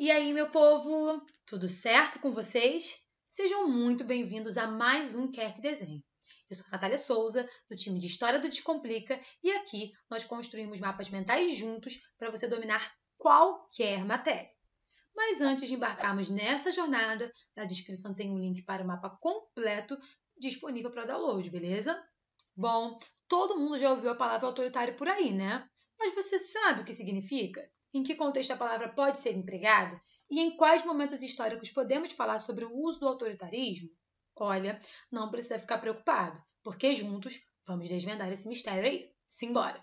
E aí, meu povo, tudo certo com vocês? Sejam muito bem-vindos a mais um Quer Que Desenhe. Eu sou a Natália Souza, do time de História do Descomplica, e aqui nós construímos mapas mentais juntos para você dominar qualquer matéria. Mas antes de embarcarmos nessa jornada, na descrição tem um link para o mapa completo disponível para download, beleza? Bom, todo mundo já ouviu a palavra autoritário por aí, né? Mas você sabe o que significa? Em que contexto a palavra pode ser empregada? E em quais momentos históricos podemos falar sobre o uso do autoritarismo? Olha, não precisa ficar preocupado, porque juntos vamos desvendar esse mistério aí. Simbora!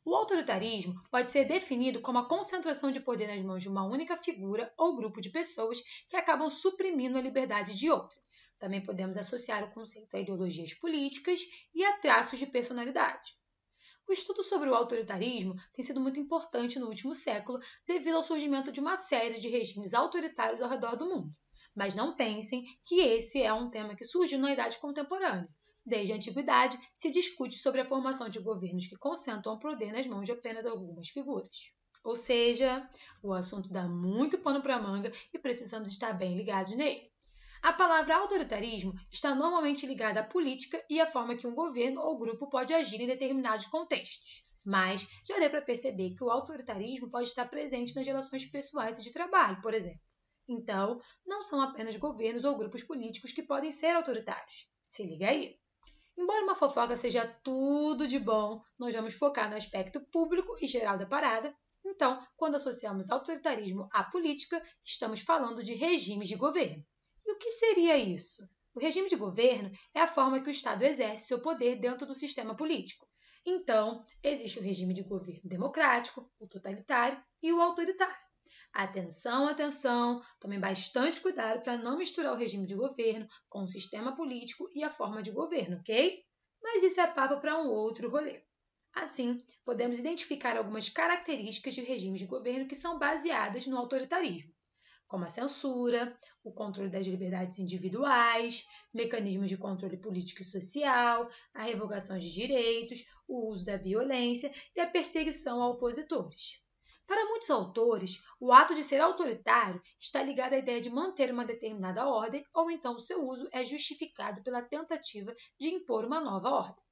O autoritarismo pode ser definido como a concentração de poder nas mãos de uma única figura ou grupo de pessoas que acabam suprimindo a liberdade de outra. Também podemos associar o conceito a ideologias políticas e a traços de personalidade. O estudo sobre o autoritarismo tem sido muito importante no último século devido ao surgimento de uma série de regimes autoritários ao redor do mundo. Mas não pensem que esse é um tema que surgiu na idade contemporânea. Desde a antiguidade, se discute sobre a formação de governos que concentram o poder nas mãos de apenas algumas figuras. Ou seja, o assunto dá muito pano para manga e precisamos estar bem ligados nele. A palavra autoritarismo está normalmente ligada à política e à forma que um governo ou grupo pode agir em determinados contextos. Mas já deu para perceber que o autoritarismo pode estar presente nas relações pessoais e de trabalho, por exemplo. Então, não são apenas governos ou grupos políticos que podem ser autoritários. Se liga aí! Embora uma fofoca seja tudo de bom, nós vamos focar no aspecto público e geral da parada. Então, quando associamos autoritarismo à política, estamos falando de regimes de governo. E o que seria isso? O regime de governo é a forma que o Estado exerce seu poder dentro do sistema político. Então, existe o regime de governo democrático, o totalitário e o autoritário. Atenção, atenção, tomem bastante cuidado para não misturar o regime de governo com o sistema político e a forma de governo, ok? Mas isso é papo para um outro rolê. Assim, podemos identificar algumas características de regimes de governo que são baseadas no autoritarismo, como a censura, o controle das liberdades individuais, mecanismos de controle político e social, a revogação de direitos, o uso da violência e a perseguição a opositores. Para muitos autores, o ato de ser autoritário está ligado à ideia de manter uma determinada ordem ou então o seu uso é justificado pela tentativa de impor uma nova ordem.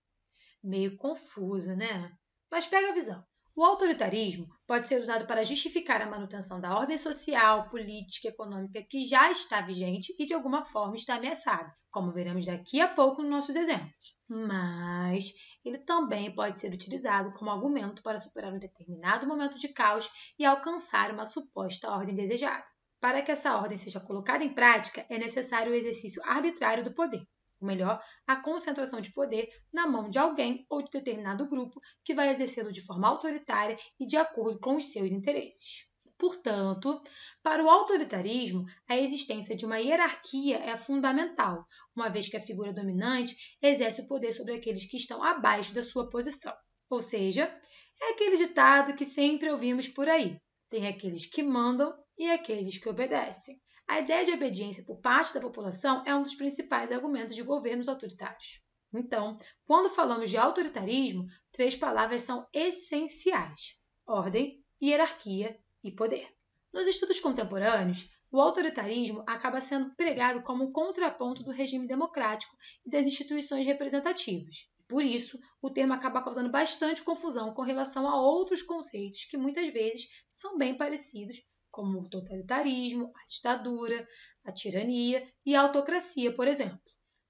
Meio confuso, né? Mas pega a visão. O autoritarismo pode ser usado para justificar a manutenção da ordem social, política e econômica que já está vigente e de alguma forma está ameaçada, como veremos daqui a pouco nos nossos exemplos. Mas ele também pode ser utilizado como argumento para superar um determinado momento de caos e alcançar uma suposta ordem desejada. Para que essa ordem seja colocada em prática, é necessário o exercício arbitrário do poder. Ou melhor, a concentração de poder na mão de alguém ou de determinado grupo que vai exercê-lo de forma autoritária e de acordo com os seus interesses. Portanto, para o autoritarismo, a existência de uma hierarquia é fundamental, uma vez que a figura dominante exerce o poder sobre aqueles que estão abaixo da sua posição. Ou seja, é aquele ditado que sempre ouvimos por aí: tem aqueles que mandam e aqueles que obedecem. A ideia de obediência por parte da população é um dos principais argumentos de governos autoritários. Então, quando falamos de autoritarismo, 3 palavras são essenciais: ordem, hierarquia e poder. Nos estudos contemporâneos, o autoritarismo acaba sendo pregado como um contraponto do regime democrático e das instituições representativas. Por isso, o termo acaba causando bastante confusão com relação a outros conceitos que muitas vezes são bem parecidos, como o totalitarismo, a ditadura, a tirania e a autocracia, por exemplo.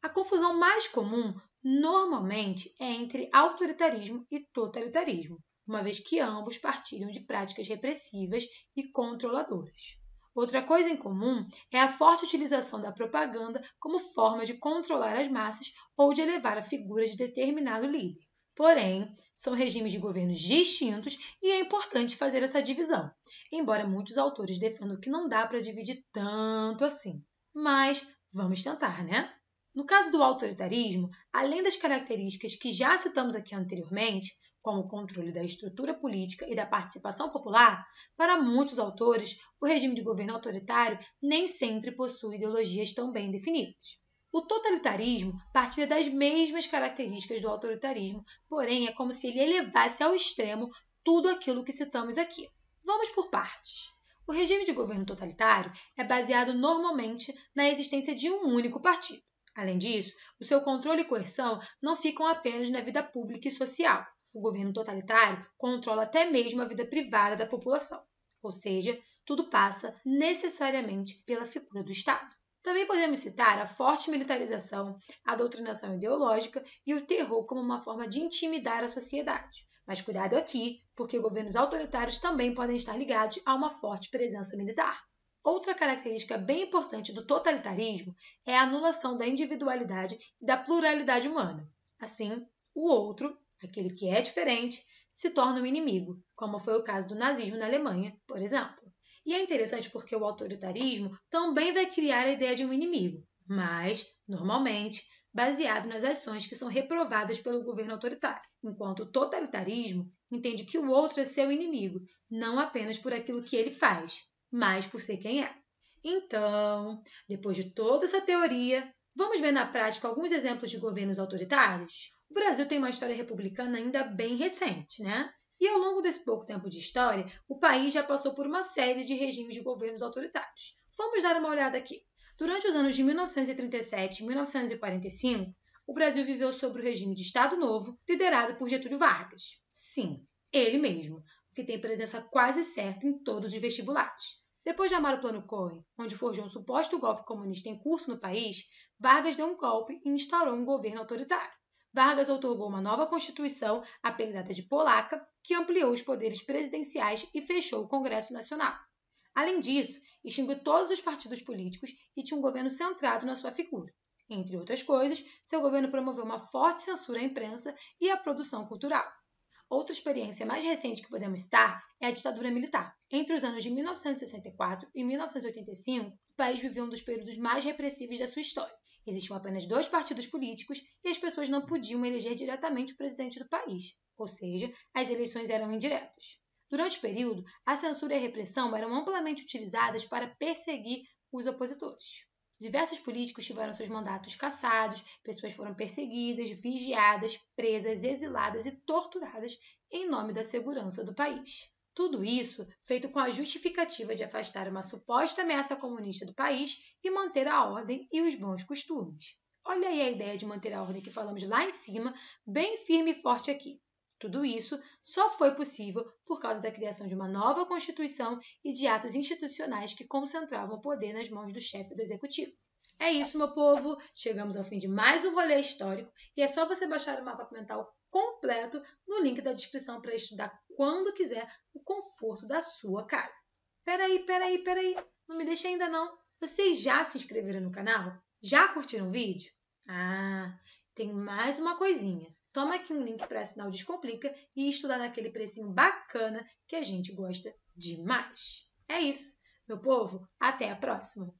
A confusão mais comum, normalmente, é entre autoritarismo e totalitarismo, uma vez que ambos partilham de práticas repressivas e controladoras. Outra coisa em comum é a forte utilização da propaganda como forma de controlar as massas ou de elevar a figura de determinado líder. Porém, são regimes de governos distintos e é importante fazer essa divisão, embora muitos autores defendam que não dá para dividir tanto assim. Mas vamos tentar, né? No caso do autoritarismo, além das características que já citamos aqui anteriormente, como o controle da estrutura política e da participação popular, para muitos autores, o regime de governo autoritário nem sempre possui ideologias tão bem definidas. O totalitarismo partilha das mesmas características do autoritarismo, porém é como se ele elevasse ao extremo tudo aquilo que citamos aqui. Vamos por partes. O regime de governo totalitário é baseado normalmente na existência de um único partido. Além disso, o seu controle e coerção não ficam apenas na vida pública e social. O governo totalitário controla até mesmo a vida privada da população, ou seja, tudo passa necessariamente pela figura do Estado. Também podemos citar a forte militarização, a doutrinação ideológica e o terror como uma forma de intimidar a sociedade. Mas cuidado aqui, porque governos autoritários também podem estar ligados a uma forte presença militar. Outra característica bem importante do totalitarismo é a anulação da individualidade e da pluralidade humana. Assim, o outro, aquele que é diferente, se torna um inimigo, como foi o caso do nazismo na Alemanha, por exemplo. E é interessante porque o autoritarismo também vai criar a ideia de um inimigo, mas, normalmente, baseado nas ações que são reprovadas pelo governo autoritário, enquanto o totalitarismo entende que o outro é seu inimigo, não apenas por aquilo que ele faz, mas por ser quem é. Então, depois de toda essa teoria, vamos ver na prática alguns exemplos de governos autoritários? O Brasil tem uma história republicana ainda bem recente, né? E ao longo desse pouco tempo de história, o país já passou por uma série de regimes de governos autoritários. Vamos dar uma olhada aqui. Durante os anos de 1937 e 1945, o Brasil viveu sob o regime de Estado Novo, liderado por Getúlio Vargas. Sim, ele mesmo, que tem presença quase certa em todos os vestibulares. Depois de amar o Plano Cohen, onde forjou um suposto golpe comunista em curso no país, Vargas deu um golpe e instaurou um governo autoritário. Vargas outorgou uma nova Constituição, apelidada de Polaca, que ampliou os poderes presidenciais e fechou o Congresso Nacional. Além disso, extinguiu todos os partidos políticos e tinha um governo centrado na sua figura. Entre outras coisas, seu governo promoveu uma forte censura à imprensa e à produção cultural. Outra experiência mais recente que podemos citar é a ditadura militar. Entre os anos de 1964 e 1985, o país viveu um dos períodos mais repressivos da sua história. Existiam apenas 2 partidos políticos e as pessoas não podiam eleger diretamente o presidente do país, ou seja, as eleições eram indiretas. Durante o período, a censura e a repressão eram amplamente utilizadas para perseguir os opositores. Diversos políticos tiveram seus mandatos cassados, pessoas foram perseguidas, vigiadas, presas, exiladas e torturadas em nome da segurança do país. Tudo isso feito com a justificativa de afastar uma suposta ameaça comunista do país e manter a ordem e os bons costumes. Olha aí a ideia de manter a ordem que falamos lá em cima, bem firme e forte aqui. Tudo isso só foi possível por causa da criação de uma nova Constituição e de atos institucionais que concentravam o poder nas mãos do chefe do Executivo. É isso, meu povo! Chegamos ao fim de mais um rolê histórico e é só você baixar o mapa mental completo no link da descrição para estudar quando quiser no conforto da sua casa. Peraí! Não me deixe ainda não! Vocês já se inscreveram no canal? Já curtiram o vídeo? Tem mais uma coisinha. Toma aqui um link para assinar o Descomplica e estudar naquele precinho bacana que a gente gosta demais. É isso, meu povo. Até a próxima!